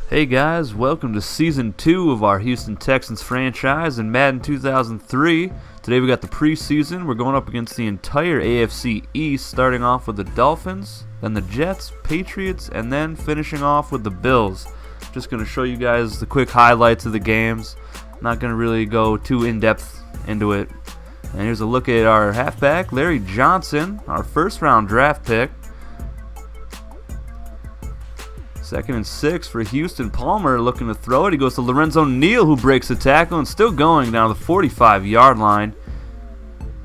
Hey guys, welcome to Season 2 of our Houston Texans franchise in Madden 2003. Today we got the preseason. We're going up against the entire AFC East, starting off with the Dolphins, then the Jets, Patriots, and then finishing off with the Bills. Just going to show you guys the quick highlights of the games. Not going to really go too in-depth into it. And here's a look at our halfback, Larry Johnson, our first-round draft pick. 2nd and 6 for Houston. Palmer looking to throw it. He goes to Lorenzo Neal, who breaks the tackle and still going down the 45-yard line.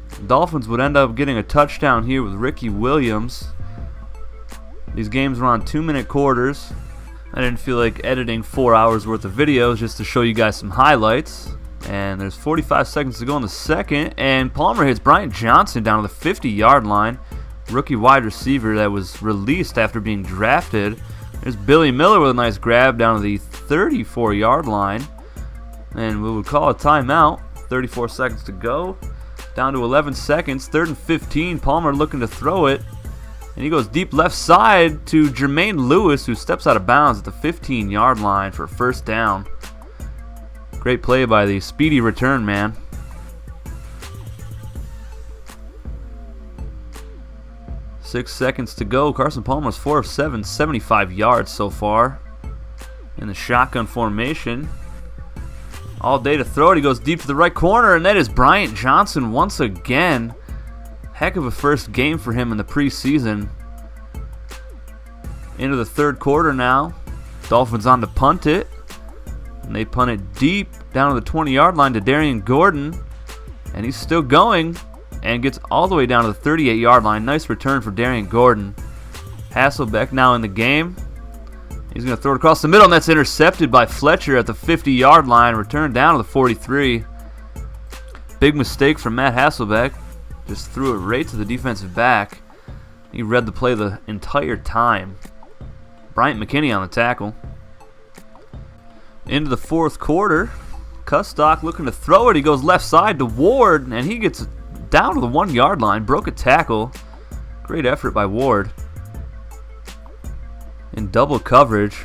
The Dolphins would end up getting a touchdown here with Ricky Williams. These games were on 2-minute quarters. I didn't feel like editing 4 hours worth of videos just to show you guys some highlights. And there's 45 seconds to go in the second, and Palmer hits Bryant Johnson down to the 50-yard line. Rookie wide receiver that was released after being drafted. There's Billy Miller with a nice grab down to the 34-yard line. And we would call a timeout. 34 seconds to go. Down to 11 seconds. 3rd and 15. Palmer looking to throw it. And he goes deep left side to Jermaine Lewis, who steps out of bounds at the 15-yard line for first down. Great play by the speedy return man. 6 seconds to go. Carson Palmer's 4 of 7, 75 yards so far. In the shotgun formation. All day to throw it. He goes deep to the right corner, and that is Bryant Johnson once again. Heck of a first game for him in the preseason. Into the third quarter now. Dolphins on to punt it. And they punt it deep down to the 20-yard line to Darian Gordon. And he's still going. And gets all the way down to the 38-yard line. Nice return for Darian Gordon. Hasselbeck now in the game. He's going to throw it across the middle, and that's intercepted by Fletcher at the 50-yard line. Returned down to the 43. Big mistake from Matt Hasselbeck. Just threw it right to the defensive back. He read the play the entire time. Bryant McKinney on the tackle. Into the fourth quarter. Kustock looking to throw it. He goes left side to Ward, and he gets down to the 1-yard line, broke a tackle. Great effort by Ward. In double coverage.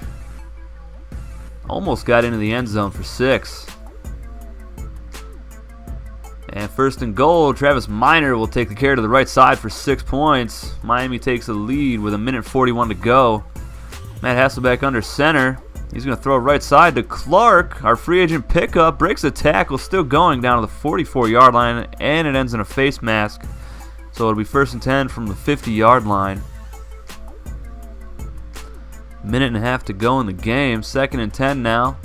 Almost got into the end zone for 6. And 1st and goal, Travis Minor will take the carry to the right side for 6 points. Miami takes the lead with 1:41 to go. Matt Hasselbeck under center. He's going to throw it right side to Clark. Our free agent pickup breaks a tackle, still going down to the 44-yard line, and it ends in a face mask. So it'll be 1st and 10 from the 50-yard line. Minute and a half to go in the game. 2nd and 10 now.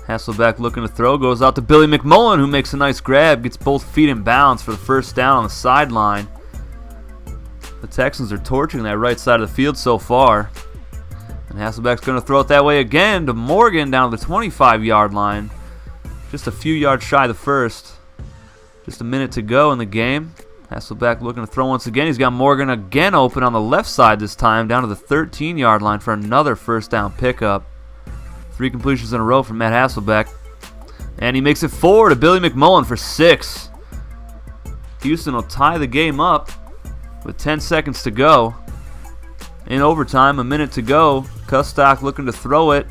Hasselbeck looking to throw. Goes out to Billy McMullen, who makes a nice grab. Gets both feet in bounds for the first down on the sideline. The Texans are torching that right side of the field so far. And Hasselbeck's going to throw it that way again to Morgan down to the 25-yard line. Just a few yards shy of the first. Just a minute to go in the game. Hasselbeck looking to throw once again. He's got Morgan again open on the left side this time, down to the 13-yard line for another first down pickup. 3 completions in a row from Matt Hasselbeck. And he makes it forward to Billy McMullen for 6. Houston will tie the game up with 10 seconds to go. In overtime, a minute to go. Kustock looking to throw it.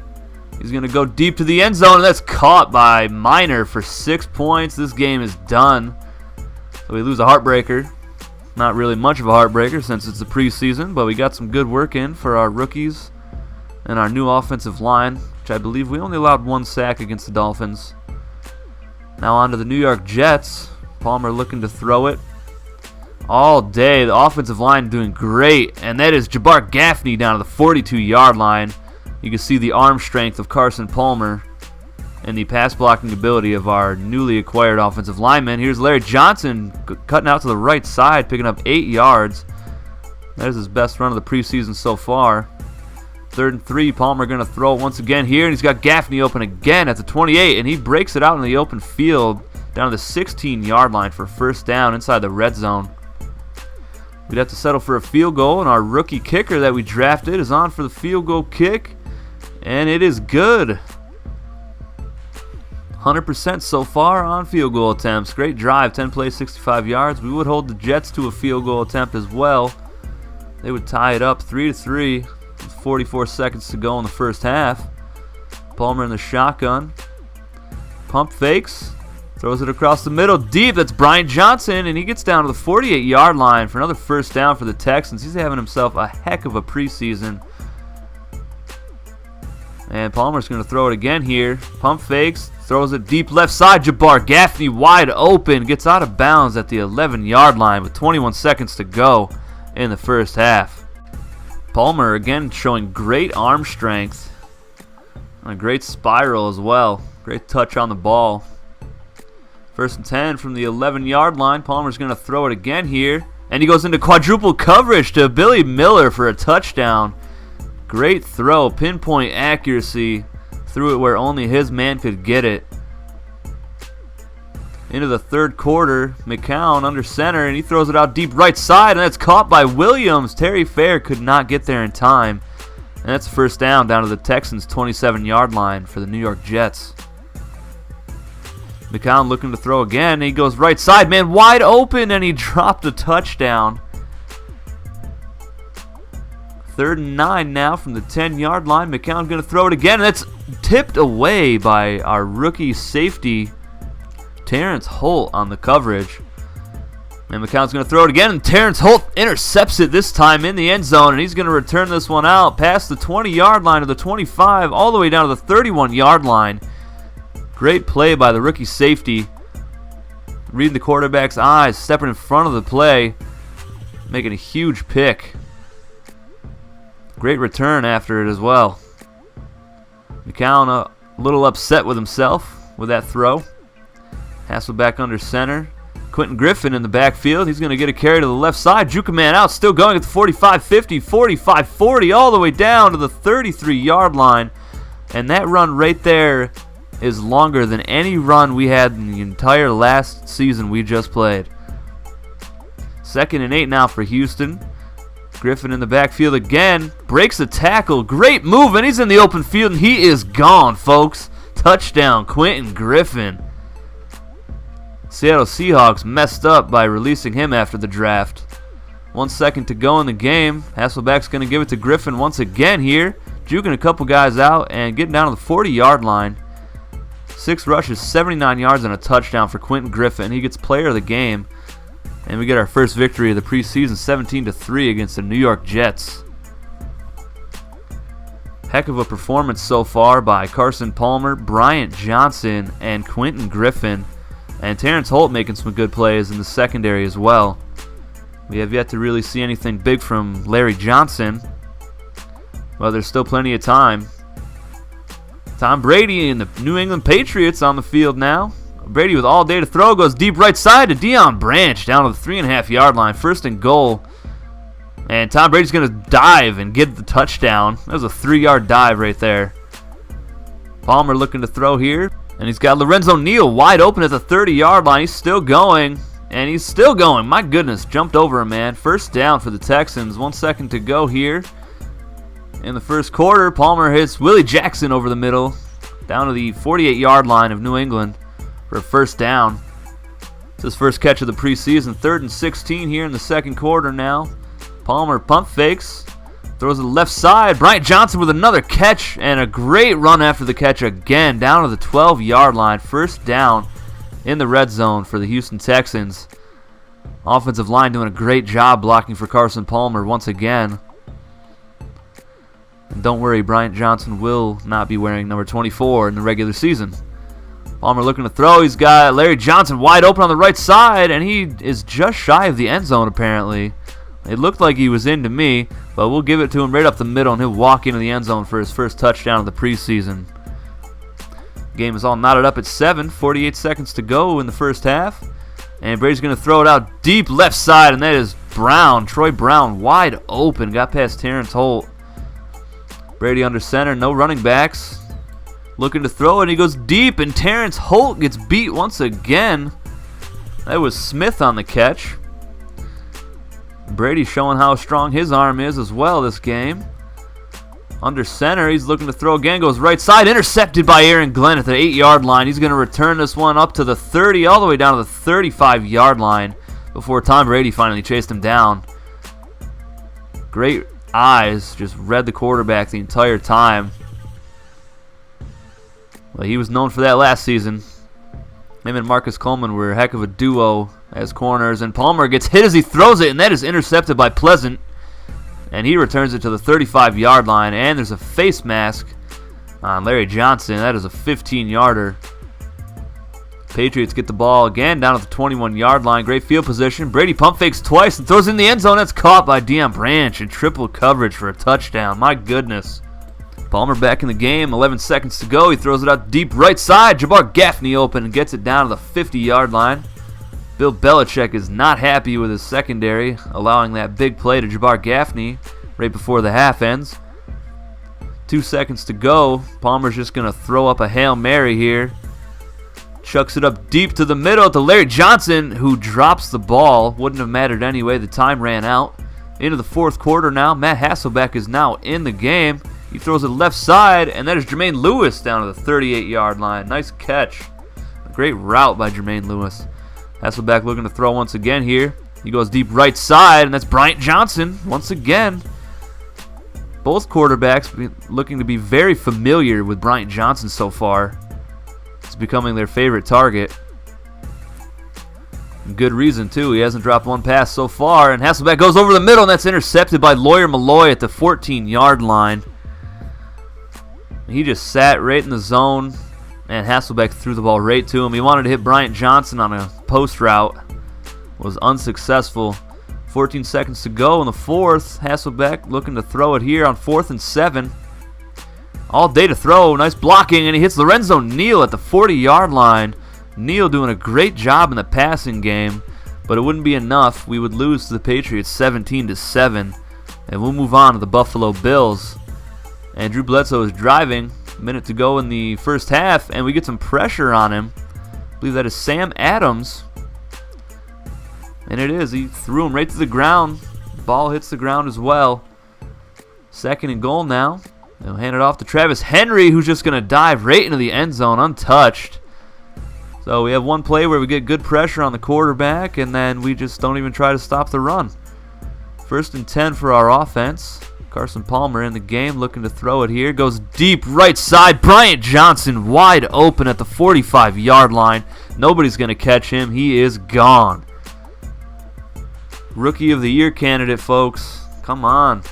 He's going to go deep to the end zone, and that's caught by Minor for 6 points. This game is done. So we lose a heartbreaker. Not really much of a heartbreaker since it's the preseason, but we got some good work in for our rookies and our new offensive line, which I believe we only allowed 1 sack against the Dolphins. Now on to the New York Jets. Palmer looking to throw it. All day, the offensive line doing great, and that is Jabbar Gaffney down to the 42-yard line. You can see the arm strength of Carson Palmer and the pass blocking ability of our newly acquired offensive lineman. Here's Larry Johnson cutting out to the right side, picking up 8 yards. That is his best run of the preseason so far. 3rd and 3, Palmer going to throw it once again here, and he's got Gaffney open again at the 28, and he breaks it out in the open field down to the 16-yard line for first down inside the red zone. We'd have to settle for a field goal, and our rookie kicker that we drafted is on for the field goal kick, and it is good. 100% so far on field goal attempts. Great drive, 10 plays, 65 yards. We would hold the Jets to a field goal attempt as well. They would tie it up 3-3 with 44 seconds to go in the first half. Palmer in the shotgun. Pump fakes. Throws it across the middle deep. That's Bryant Johnson, and he gets down to the 48-yard line for another first down for the Texans. He's having himself a heck of a preseason. And Palmer's going to throw it again here. Pump fakes. Throws it deep left side. Jabbar Gaffney wide open. Gets out of bounds at the 11-yard line with 21 seconds to go in the first half. Palmer again showing great arm strength. And a great spiral as well. Great touch on the ball. First and 10 from the 11-yard line. Palmer's going to throw it again here. And he goes into quadruple coverage to Billy Miller for a touchdown. Great throw. Pinpoint accuracy. Threw it where only his man could get it. Into the third quarter. McCown under center, and he throws it out deep right side, and that's caught by Williams. Terry Fair could not get there in time. And that's first down to the Texans' 27-yard line for the New York Jets. McCown looking to throw again. He goes right side, man, wide open, and he dropped a touchdown. 3rd and 9 now from the 10-yard line. McCown going to throw it again, and that's tipped away by our rookie safety, Terrence Holt, on the coverage. And McCown's going to throw it again, and Terrence Holt intercepts it this time in the end zone, and he's going to return this one out past the 20-yard line to the 25, all the way down to the 31-yard line. Great play by the rookie safety. Reading the quarterback's eyes, stepping in front of the play, making a huge pick. Great return after it as well. McCown a little upset with himself with that throw. Hasselbeck under center. Quentin Griffin in the backfield. He's going to get a carry to the left side. Juke a man out, still going at the 45-50, 45-40, all the way down to the 33-yard line. And that run right there is longer than any run we had in the entire last season we just played. 2nd and 8 now for Houston. Griffin in the backfield again. Breaks the tackle. Great move, and he's in the open field, and he is gone, folks. Touchdown, Quentin Griffin. Seattle Seahawks messed up by releasing him after the draft. 1 second to go in the game. Hasselbeck's going to give it to Griffin once again here. Juking a couple guys out and getting down to the 40-yard line. 6 rushes, 79 yards, and a touchdown for Quentin Griffin. He gets player of the game. And we get our first victory of the preseason, 17-3 against the New York Jets. Heck of a performance so far by Carson Palmer, Bryant Johnson, and Quentin Griffin. And Terrence Holt making some good plays in the secondary as well. We have yet to really see anything big from Larry Johnson. Well, there's still plenty of time. Tom Brady and the New England Patriots on the field now. Brady with all day to throw, goes deep right side to Deion Branch down to the 3.5-yard line. 1st and goal. And Tom Brady's going to dive and get the touchdown. That was a 3-yard dive right there. Palmer looking to throw here. And he's got Lorenzo Neal wide open at the 30-yard line. He's still going. And he's still going. My goodness, jumped over him, man. First down for the Texans. 1 second to go here. In the first quarter, Palmer hits Willie Jackson over the middle, down to the 48-yard line of New England for a first down. It's his first catch of the preseason. 3rd and 16 here in the second quarter now. Palmer pump fakes, throws to the left side. Bryant Johnson with another catch and a great run after the catch again, down to the 12-yard line. First down in the red zone for the Houston Texans. Offensive line doing a great job blocking for Carson Palmer once again. And don't worry, Bryant Johnson will not be wearing number 24 in the regular season. Palmer looking to throw. He's got Larry Johnson wide open on the right side, and he is just shy of the end zone apparently. It looked like he was in to me, but we'll give it to him right up the middle, and he'll walk into the end zone for his first touchdown of the preseason. Game is all knotted up at 7, 48 seconds to go in the first half. And Brady's going to throw it out deep left side, and that is Brown, Troy Brown, wide open. Got past Terrence Holt. Brady under center, no running backs. Looking to throw it, and he goes deep, and Terrence Holt gets beat once again. That was Smith on the catch. Brady showing how strong his arm is as well this game. Under center, he's looking to throw again, goes right side, intercepted by Aaron Glenn at the 8-yard line. He's going to return this one up to the 30, all the way down to the 35-yard line before Tom Brady finally chased him down. Great eyes, just read the quarterback the entire time. Well, he was known for that last season. Him and Marcus Coleman were a heck of a duo as corners. And Palmer gets hit as he throws it, and that is intercepted by Pleasant. And he returns it to the 35-yard line. And there's a face mask on Larry Johnson. That is a 15-yarder. Patriots get the ball again down at the 21-yard line. Great field position. Brady pump fakes twice and throws in the end zone. That's caught by Deion Branch in triple coverage for a touchdown. My goodness. Palmer back in the game. 11 seconds to go. He throws it out deep right side. Jabbar Gaffney open and gets it down to the 50-yard line. Bill Belichick is not happy with his secondary, allowing that big play to Jabbar Gaffney right before the half ends. 2 seconds to go. Palmer's just going to throw up a Hail Mary here. Chucks it up deep to the middle to Larry Johnson, who drops the ball. Wouldn't have mattered anyway. The time ran out. Into the fourth quarter now. Matt Hasselbeck is now in the game. He throws it left side, and that is Jermaine Lewis down to the 38-yard line. Nice catch. A great route by Jermaine Lewis. Hasselbeck looking to throw once again here. He goes deep right side, and that's Bryant Johnson once again. Both quarterbacks looking to be very familiar with Bryant Johnson so far. He's becoming their favorite target. Good reason, too. He hasn't dropped one pass so far, and Hasselbeck goes over the middle, and that's intercepted by Lawyer Malloy at the 14-yard line. He just sat right in the zone, and Hasselbeck threw the ball right to him. He wanted to hit Bryant Johnson on a post route. Was unsuccessful. 14 seconds to go in the fourth. Hasselbeck looking to throw it here on 4th and 7. All day to throw. Nice blocking, and he hits Lorenzo Neal at the 40-yard line. Neal doing a great job in the passing game, but it wouldn't be enough. We would lose to the Patriots 17-7, and we'll move on to the Buffalo Bills. And Drew Bledsoe is driving. A minute to go in the first half, and we get some pressure on him. I believe that is Sam Adams. And it is. He threw him right to the ground. Ball hits the ground as well. 2nd and goal now. They'll hand it off to Travis Henry, who's just going to dive right into the end zone untouched. So we have one play where we get good pressure on the quarterback, and then we just don't even try to stop the run. 1st and 10 for our offense. Carson Palmer in the game, looking to throw it here. Goes deep right side. Bryant Johnson wide open at the 45-yard line. Nobody's going to catch him. He is gone. Rookie of the Year candidate, folks. Come on.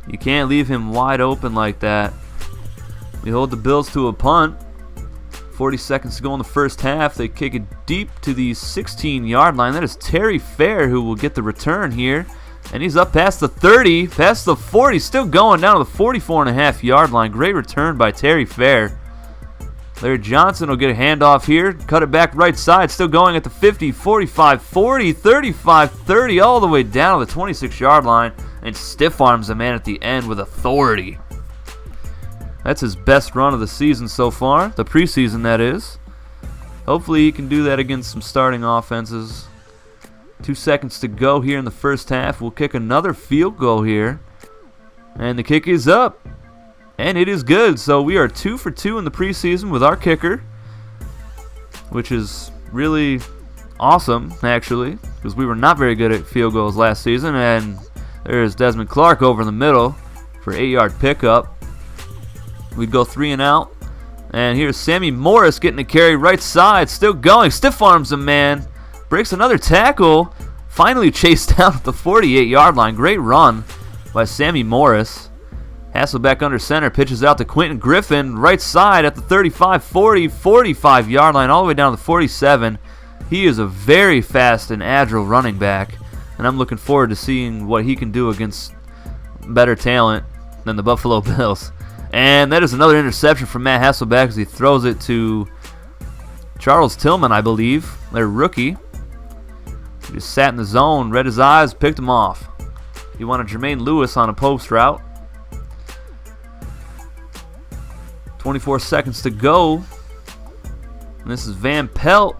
You can't leave him wide open like that. We hold the Bills to a punt. 40 seconds to go in the first half. They kick it deep to the 16-yard line. That is Terry Fair who will get the return here. And he's up past the 30, past the 40, still going down to the 44.5-yard line. Great return by Terry Fair. Larry Johnson will get a handoff here, cut it back right side, still going at the 50, 45, 40, 35, 30, all the way down to the 26-yard line, and stiff arms the man at the end with authority. That's his best run of the season so far, the preseason that is. Hopefully he can do that against some starting offenses. 2 seconds to go here in the first half. We'll kick another field goal here. And the kick is up. And it is good. So we are 2 for 2 in the preseason with our kicker, which is really awesome, actually, because we were not very good at field goals last season. And there's Desmond Clark over in the middle for 8-yard pickup. We'd go 3 and out. And here's Sammy Morris getting a carry right side. Still going. Stiff arms a man. Breaks another tackle. Finally chased down at the 48-yard line. Great run by Sammy Morris. Hasselbeck under center. Pitches out to Quentin Griffin. Right side at the 35, 40, 45-yard line. All the way down to the 47. He is a very fast and agile running back. And I'm looking forward to seeing what he can do against better talent than the Buffalo Bills. And that is another interception from Matt Hasselbeck as he throws it to Charles Tillman, I believe, their rookie. He just sat in the zone, read his eyes, picked him off. He wanted Jermaine Lewis on a post route. 24 seconds to go. And this is Van Pelt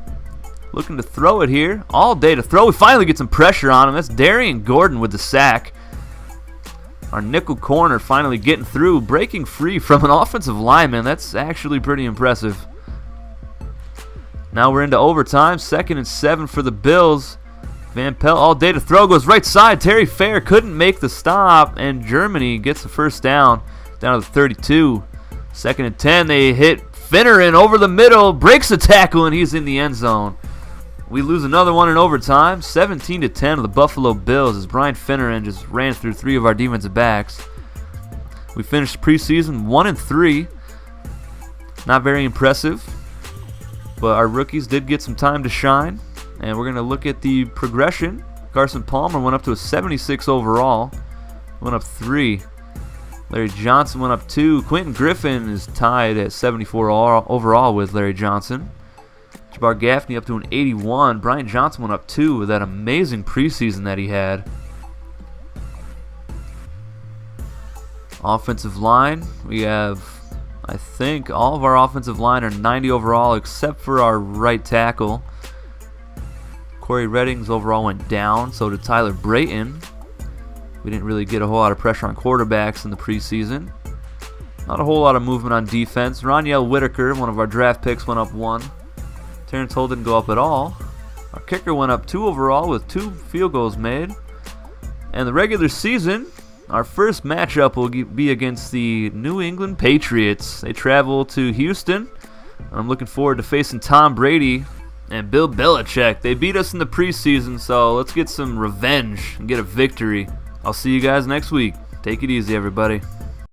looking to throw it here. All day to throw. We finally get some pressure on him. That's Darian Gordon with the sack. Our nickel corner finally getting through, breaking free from an offensive lineman. That's actually pretty impressive. Now we're into overtime. 2nd and 7 for the Bills. Van Pelt all day to throw. Goes right side. Terry Fair couldn't make the stop. And Germany gets the first down to the 32. 2nd and 10. They hit Finneran over the middle, breaks a tackle, and he's in the end zone. We lose another one in overtime, 17-10 of the Buffalo Bills as Brian Finneran just ran through 3 of our defensive backs. We finished preseason 1-3. Not very impressive, but our rookies did get some time to shine, and we're going to look at the progression. Carson Palmer went up to a 76 overall, went up 3. Larry Johnson went up 2. Quentin Griffin is tied at 74 overall with Larry Johnson. Jabbar Gaffney up to an 81. Brian Johnson went up 2 with that amazing preseason that he had. Offensive line, we have, I think, all of our offensive line are 90 overall except for our right tackle. Corey Redding's overall went down, so did Tyler Brayton. We didn't really get a whole lot of pressure on quarterbacks in the preseason. Not a whole lot of movement on defense. Roniel Whitaker, one of our draft picks, went up 1. Terrence Hull didn't go up at all. Our kicker went up 2 overall with 2 field goals made. And the regular season, our first matchup will be against the New England Patriots. They travel to Houston. I'm looking forward to facing Tom Brady and Bill Belichick. They beat us in the preseason, so let's get some revenge and get a victory. I'll see you guys next week. Take it easy, everybody.